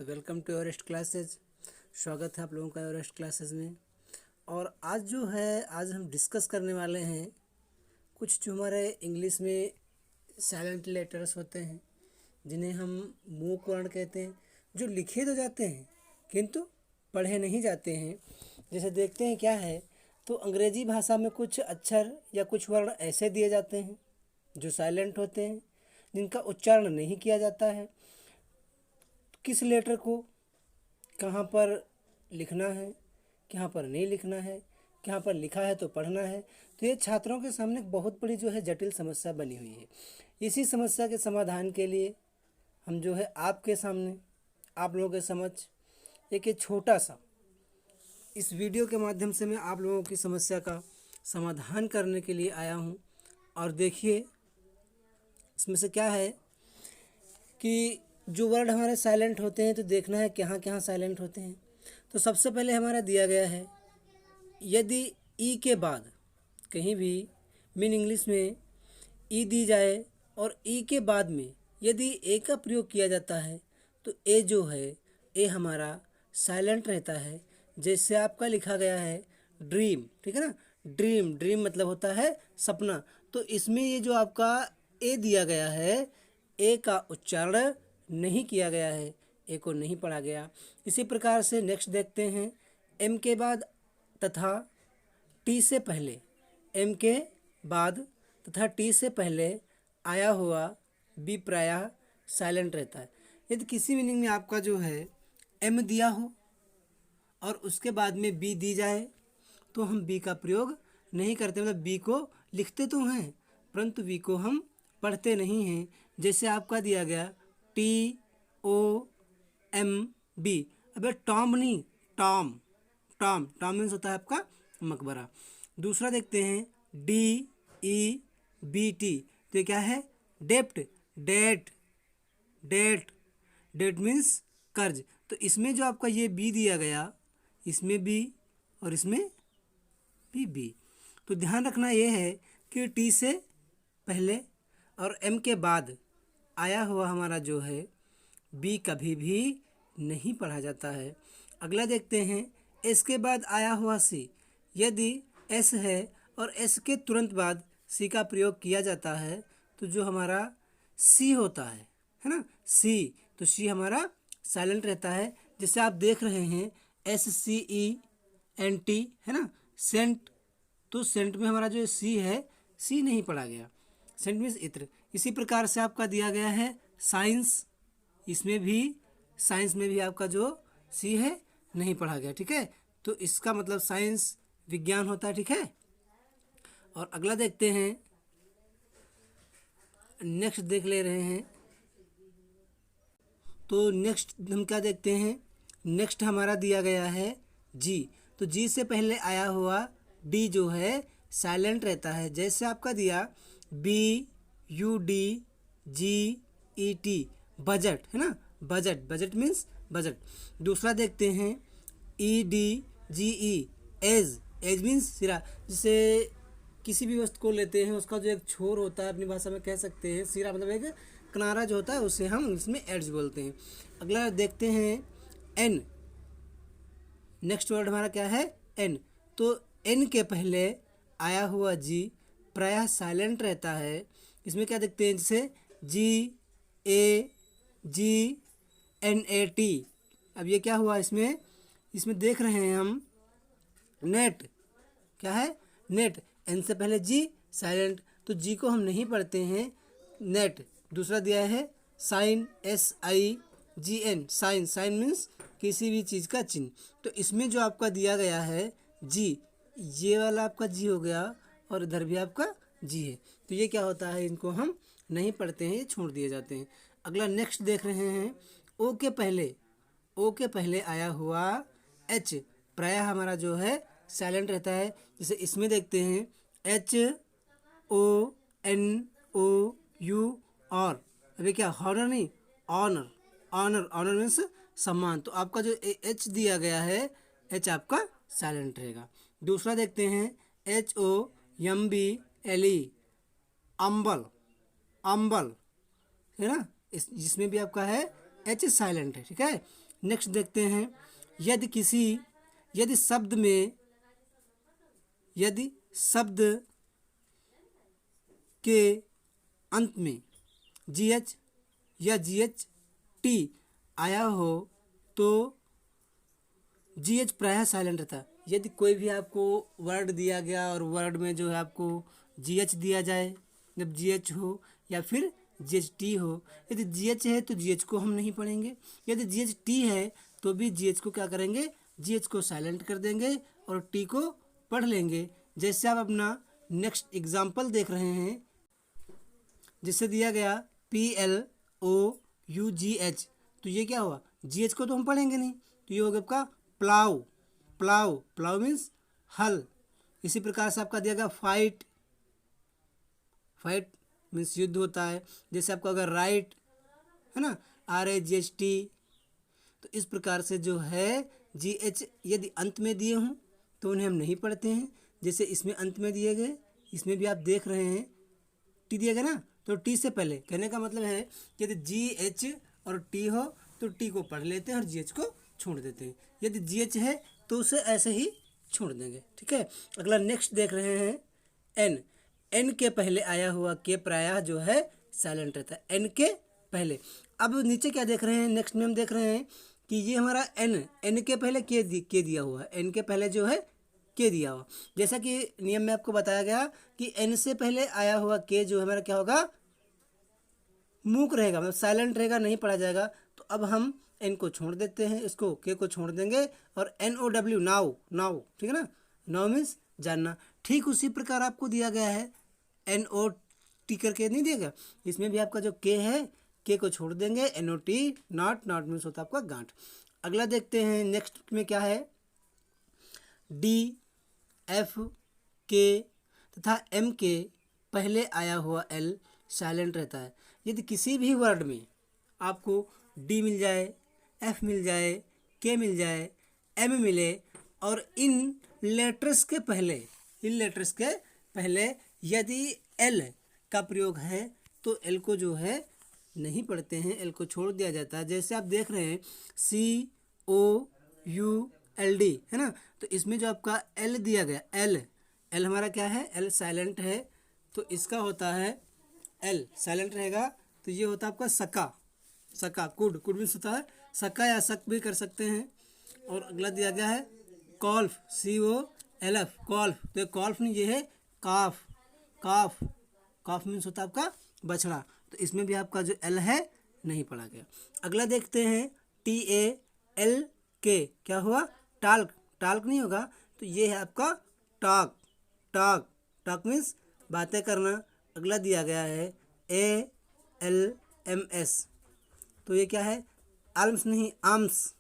तो welcome to Everest classes. स्वागत है आप लोगों का एवरेस्ट क्लासेज में। और आज हम डिस्कस करने वाले हैं कुछ जो हमारे इंग्लिश में साइलेंट लेटर्स होते हैं, जिन्हें हम मूक वर्ण कहते हैं, जो लिखे तो जाते हैं किंतु पढ़े नहीं जाते हैं। जैसे देखते हैं क्या है, तो अंग्रेजी भाषा में कुछ अक्षर या कुछ वर्ण ऐसे दिए जाते हैं जो साइलेंट होते हैं, जिनका उच्चारण नहीं किया जाता है। किस लेटर को कहाँ पर लिखना है, कहाँ पर नहीं लिखना है, कहाँ पर लिखा है तो पढ़ना है। तो ये छात्रों के सामने एक बहुत बड़ी जटिल समस्या बनी हुई है। इसी समस्या के समाधान के लिए हम आपके सामने, आप लोगों के समक्ष एक छोटा सा इस वीडियो के माध्यम से मैं आप लोगों की समस्या का समाधान करने के लिए आया हूँ। और देखिए इसमें से क्या है कि जो वर्ड हमारे साइलेंट होते हैं, तो देखना है कहाँ कहाँ साइलेंट होते हैं। तो सबसे पहले हमारा दिया गया है, यदि ई के बाद कहीं भी मीन इंग्लिश में ई दी जाए और ई के बाद में यदि ए का प्रयोग किया जाता है, तो ए जो है ए हमारा साइलेंट रहता है। जैसे आपका लिखा गया है ड्रीम, ठीक है ना। ड्रीम ड्रीम मतलब होता है सपना। तो इसमें ये जो आपका ए दिया गया है, ए का उच्चारण नहीं किया गया है, ए को नहीं पढ़ा गया। इसी प्रकार से नेक्स्ट देखते हैं, एम के बाद तथा टी से पहले, एम के बाद तथा टी से पहले आया हुआ बी प्रायः साइलेंट रहता है। यदि किसी मीनिंग में आपका एम दिया हो और उसके बाद में बी दी जाए, तो हम बी का प्रयोग नहीं करते। मतलब बी को लिखते तो हैं परंतु बी को हम पढ़ते नहीं हैं। जैसे आपका दिया गया टी ओ एम बी। अब टॉम नहीं, टॉम, टॉम टॉम मीन्स होता है आपका मकबरा। दूसरा देखते हैं डी ई बी टी। तो ये क्या है, डेप्ट, डेट, डेट, डेट मीन्स कर्ज। तो इसमें जो आपका ये बी दिया गया, इसमें बी और इसमें भी बी। तो ध्यान रखना ये है कि टी से पहले और एम के बाद आया हुआ हमारा बी कभी भी नहीं पढ़ा जाता है। अगला देखते हैं, एस के बाद आया हुआ सी। यदि एस है और एस के तुरंत बाद सी का प्रयोग किया जाता है, तो जो हमारा सी होता है ना, सी, तो सी हमारा साइलेंट रहता है। जैसे आप देख रहे हैं SCENT है ना, सेंट। तो सेंट में हमारा सी है, सी नहीं पढ़ा गया। सेंट मीन्स इत्र। इसी प्रकार से आपका दिया गया है साइंस। इसमें भी, साइंस में भी आपका सी है, नहीं पढ़ा गया, ठीक है। तो इसका मतलब साइंस विज्ञान होता है, ठीक है। और अगला देखते हैं, नेक्स्ट देख ले रहे हैं। तो नेक्स्ट हम क्या देखते हैं, नेक्स्ट हमारा दिया गया है जी। तो जी से पहले आया हुआ डी जो है साइलेंट रहता है। जैसे आपका दिया BUDGET, बजट है ना, बजट, बजट मीन्स बजट। दूसरा देखते हैं EDGE, एज, एज मीन्स सिरा। जैसे किसी भी वस्तु को लेते हैं, उसका एक छोर होता है, अपनी भाषा में कह सकते हैं सिरा, मतलब एक किनारा जो होता है उसे हम इसमें एड्ज बोलते हैं। अगला देखते हैं एन। नेक्स्ट वर्ड हमारा क्या है, एन। तो एन के पहले आया हुआ जी प्रायः साइलेंट रहता है। इसमें क्या देखते हैं, जैसे GAGNAT। अब ये क्या हुआ, इसमें देख रहे हैं हम नेट, क्या है, नेट। एन से पहले जी साइलेंट, तो जी को हम नहीं पढ़ते हैं, नेट। दूसरा दिया है sign, SIGN, sign, sign means किसी भी चीज़ का चिन्ह। तो इसमें जो आपका दिया गया है जी, ये वाला आपका जी हो गया और इधर भी आपका जी है। तो ये क्या होता है, इनको हम नहीं पढ़ते हैं, ये छोड़ दिए जाते हैं। अगला नेक्स्ट देख रहे हैं, ओ के पहले आया हुआ एच प्रायः हमारा साइलेंट रहता है। जैसे इसमें देखते हैं HONOU, और अभी क्या, हॉनर नहीं, ऑनर, ऑनर, ऑनर मीन्स सम्मान। तो आपका एच दिया गया है, एच आपका साइलेंट रहेगा। दूसरा देखते हैं HOMBLE, अम्बल, अम्बल है ना, जिसमें भी आपका है एच साइलेंट है, ठीक है। नेक्स्ट देखते हैं, यदि शब्द के अंत में GH या GHT आया हो तो GH प्रायः साइलेंट रहता है। यदि कोई भी आपको वर्ड दिया गया और वर्ड में जो है आपको GH दिया जाए, जब GH हो या फिर GHT हो, यदि GH है तो GH को हम नहीं पढ़ेंगे, यदि GHT है तो भी GH को क्या करेंगे, GH को साइलेंट कर देंगे और T को पढ़ लेंगे। जैसे आप अपना नेक्स्ट एग्जाम्पल देख रहे हैं, जिससे दिया गया PLOUGH, तो ये क्या हुआ, GH को तो हम पढ़ेंगे नहीं, तो ये हो गया आपका प्लाउ मीन्स हल। इसी प्रकार से आपका दिया गया फाइट मीन्स युद्ध होता है। जैसे आपका अगर राइट है ना, RAGHT, तो इस प्रकार से जो है GH यदि अंत में दिए हों तो उन्हें हम नहीं पढ़ते हैं। जैसे इसमें अंत में दिए गए, इसमें भी आप देख रहे हैं T दिया गया ना, तो T से पहले, कहने का मतलब है यदि GH और T हो तो T को पढ़ लेते हैं और GH को छोड़ देते हैं। यदि GH है तो उसे ऐसे ही छोड़ देंगे। ठीक है, अगला नेक्स्ट देख रहे हैं N के पहले आया हुआ के प्रायः जो है साइलेंट रहता है, N के पहले। अब नीचे क्या देख रहे हैं, नेक्स्ट में हम देख रहे हैं कि ये हमारा N के पहले के दिया हुआ है, N के पहले जो है के दिया हुआ। जैसा कि नियम में आपको बताया गया कि N से पहले आया हुआ के जो हमारा क्या होगा, मूक रहेगा, मतलब साइलेंट रहेगा, नहीं पढ़ा जाएगा। तो अब हम N को छोड़ देते हैं, इसको के को छोड़ देंगे और NOW नाउ, ठीक है ना, नाउ मीन्स जानना। ठीक उसी प्रकार आपको दिया गया है NOT करके नहीं दिया गया, इसमें भी आपका जो के है, के को छोड़ देंगे, NOT नॉट मीन्स होता है आपका गांठ। अगला देखते हैं नेक्स्ट में क्या है, D, F, K तथा M के पहले आया हुआ L साइलेंट रहता है। यदि किसी भी वर्ड में आपको D मिल जाए, F मिल जाए, K मिल जाए, M मिले और इन लेटर्स के पहले यदि L का प्रयोग है तो L को जो है नहीं पढ़ते हैं, L को छोड़ दिया जाता है। जैसे आप देख रहे हैं COULD है ना, तो इसमें जो आपका L दिया गया, L हमारा क्या है, L साइलेंट है, तो इसका होता है L साइलेंट रहेगा, तो ये होता है आपका सका कुड मीन्स होता है सका या सक भी कर सकते हैं। और अगला दिया गया है कॉल्फ, COLF कॉल्फ, तो कॉल्फ नहीं, ये है काफ मीन्स होता है आपका बछड़ा, तो इसमें भी आपका जो L है नहीं पढ़ा गया। अगला देखते हैं TALK, क्या हुआ, टाल्क नहीं होगा, तो ये है आपका टॉक मीन्स बातें करना। अगला दिया गया है ALMS, तो ये क्या है, आर्म्स नहीं, आर्म्स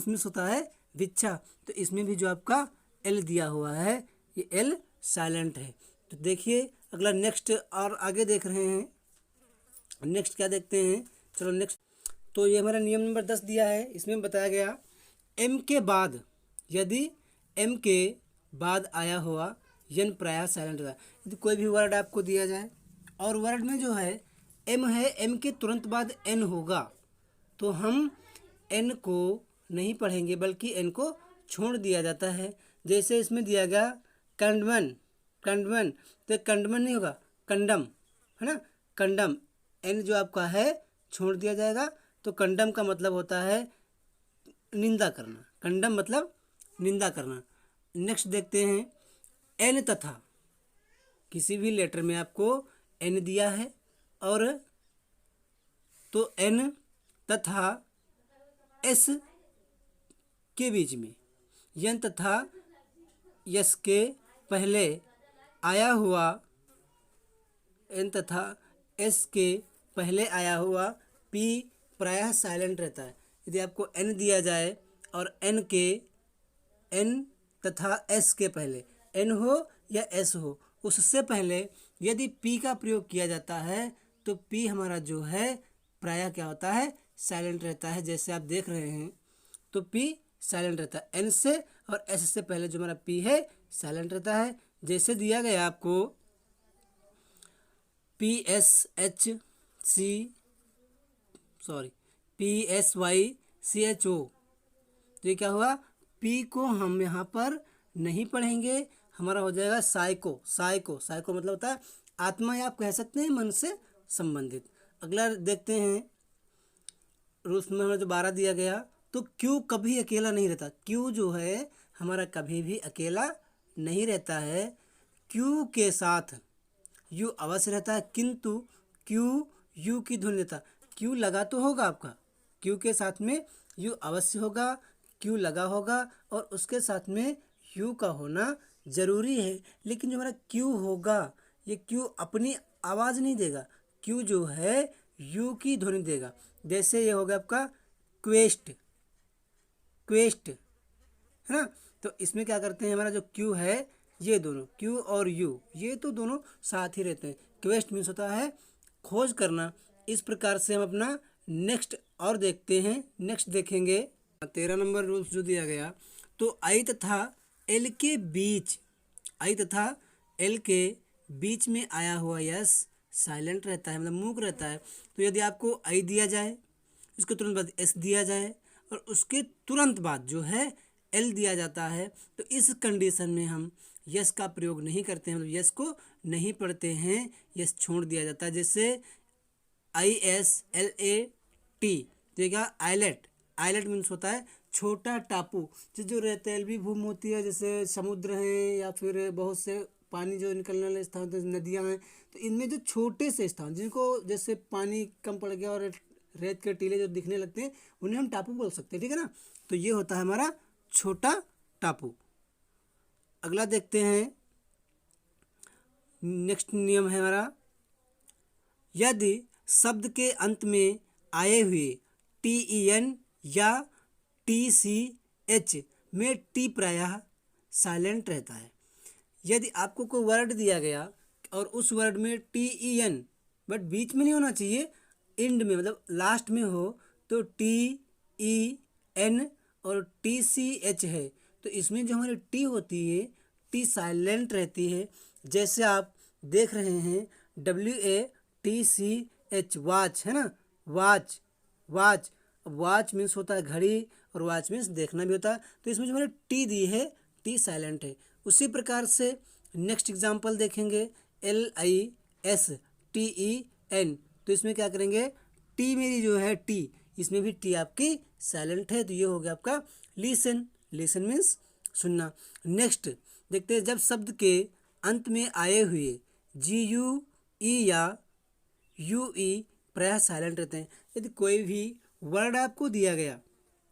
मीन्स होता है विच्छा, तो इसमें भी जो आपका L दिया हुआ है ये L साइलेंट है। तो देखिए अगला नेक्स्ट और आगे देख रहे हैं, नेक्स्ट क्या देखते हैं, चलो नेक्स्ट। तो ये हमारा नियम नंबर 10 दिया है, इसमें बताया गया M के बाद, यदि M के बाद आया हुआ यन प्रायः साइलेंट रहता है। यदि कोई भी वर्ड आपको दिया जाए और वर्ड में जो है M है, M के तुरंत बाद N होगा, तो हम N को नहीं पढ़ेंगे बल्कि N को छोड़ दिया जाता है। जैसे इसमें दिया गया कंडमन, तो कंडमन नहीं होगा, कंडम है ना, कंडम, N जो आपका है छोड़ दिया जाएगा, तो कंडम का मतलब होता है निंदा करना, कंडम मतलब निंदा करना। नेक्स्ट देखते हैं N तथा, किसी भी लेटर में आपको N दिया है और तो N तथा S के बीच में, यन तथा यस के पहले आया हुआ, N तथा S के पहले आया हुआ P प्रायः साइलेंट रहता है। यदि आपको N दिया जाए और N तथा S के पहले N हो या S हो, उससे पहले यदि P का प्रयोग किया जाता है तो P हमारा जो है प्रायः क्या होता है, साइलेंट रहता है। जैसे आप देख रहे हैं तो P साइलेंट रहता है, N से और S से पहले जो हमारा P है साइलेंट रहता है। जैसे दिया गया आपको PSYCHO। तो ये क्या हुआ, पी को हम यहाँ पर नहीं पढ़ेंगे, हमारा हो जाएगा साइको। साइको साइको मतलब होता है आत्मा, या आप कह सकते हैं मन से संबंधित। अगला देखते हैं, रूल्स में हमें जो 12 दिया गया, तो क्यू कभी अकेला नहीं रहता। क्यू जो है हमारा कभी भी अकेला नहीं रहता है। क्यू के साथ यू अवश्य रहता है, किंतु क्यू यू की ध्वनि देता। क्यू लगा तो होगा आपका, क्यू के साथ में यू अवश्य होगा, क्यू लगा होगा, और उसके साथ में यू का होना जरूरी है। लेकिन जो हमारा क्यू होगा, ये क्यू अपनी आवाज़ नहीं देगा, क्यू जो है यू की ध्वनि देगा। जैसे ये हो गया आपका क्वेस्ट, क्वेस्ट है ना। तो इसमें क्या करते हैं, हमारा जो क्यू है, ये दोनों क्यू और यू ये तो दोनों साथ ही रहते हैं। क्वेस्ट मीन्स होता है खोज करना। इस प्रकार से हम अपना नेक्स्ट और देखते हैं, नेक्स्ट देखेंगे 13 नंबर रूल्स जो दिया गया। तो आई तथा एल के बीच, आई तथा एल के बीच में आया हुआ यस साइलेंट रहता है, मतलब मूक रहता है। तो यदि आपको आई दिया जाए, इसके तुरंत बाद एस दिया जाए, और उसके तुरंत बाद जो है एल दिया जाता है, तो इस कंडीशन में हम यस का प्रयोग नहीं करते हैं, मतलब यस को नहीं पढ़ते हैं, यस छोड़ दिया जाता है। जैसे ISLAT, तो ये क्या, आइलेट। आइलेट मीन्स होता है छोटा टापू। जो रेतैलवी भूमि होती है, जैसे समुद्र हैं या फिर बहुत से पानी जो निकलने वाले स्थान, तो नदियाँ हैं, तो इनमें जो छोटे से स्थान जिनको जैसे पानी कम पड़ गया और रेत के टीले जो दिखने लगते हैं, उन्हें हम टापू बोल सकते हैं, ठीक है ना। तो ये होता है हमारा छोटा टापू। अगला देखते हैं, नेक्स्ट नियम है हमारा, यदि शब्द के अंत में आए हुए TEN या TCH में टी प्रायः साइलेंट रहता है। यदि आपको कोई वर्ड दिया गया और उस वर्ड में TEN बट बीच में नहीं होना चाहिए, एंड में मतलब लास्ट में हो, तो TEN और TCH है, तो इसमें जो हमारी टी होती है, टी साइलेंट रहती है। जैसे आप देख रहे हैं WATCH, वॉच है ना, वॉच वॉच। वॉच मीन्स होता है घड़ी, और वॉच मीन्स देखना भी होता है। तो इसमें जो मैंने टी दी है, टी साइलेंट है। उसी प्रकार से नेक्स्ट एग्जांपल देखेंगे, LISTEN, तो इसमें क्या करेंगे, टी मेरी जो है टी, इसमें भी टी आपकी साइलेंट है, तो ये हो गया आपका लिसन। लिसन मीन्स सुनना। नेक्स्ट देखते हैं, जब शब्द के अंत में आए हुए GUE या UE प्रायः साइलेंट रहते हैं। यदि कोई भी वर्ड आपको दिया गया,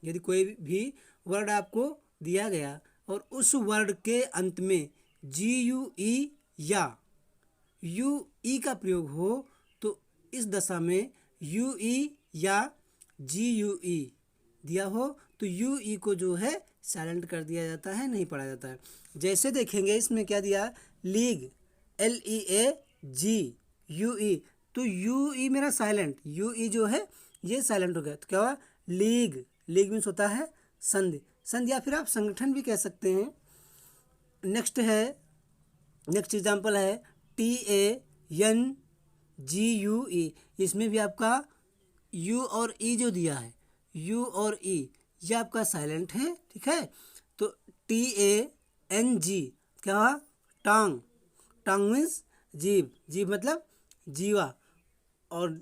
यदि कोई भी वर्ड आपको दिया गया और उस वर्ड के अंत में GUE या UE का प्रयोग हो, तो इस दशा में UE या GUE दिया हो, तो UE को जो है साइलेंट कर दिया जाता है, नहीं पढ़ा जाता है। जैसे देखेंगे इसमें क्या दिया, लीग, LEAGUE, तो UE मेरा साइलेंट, UE जो है ये साइलेंट हो गया, तो क्या हुआ, लीग। लीग मीन्स होता है संधि, संधि या फिर आप संगठन भी कह सकते हैं। नेक्स्ट है, नेक्स्ट एग्जाम्पल है TANGUE, इसमें भी आपका U और E जो दिया है, U और E ये आपका साइलेंट है, ठीक है। तो TANG क्या हुआ, टांग। टांग मीन्स जीभ, जीभ मतलब जीवा, और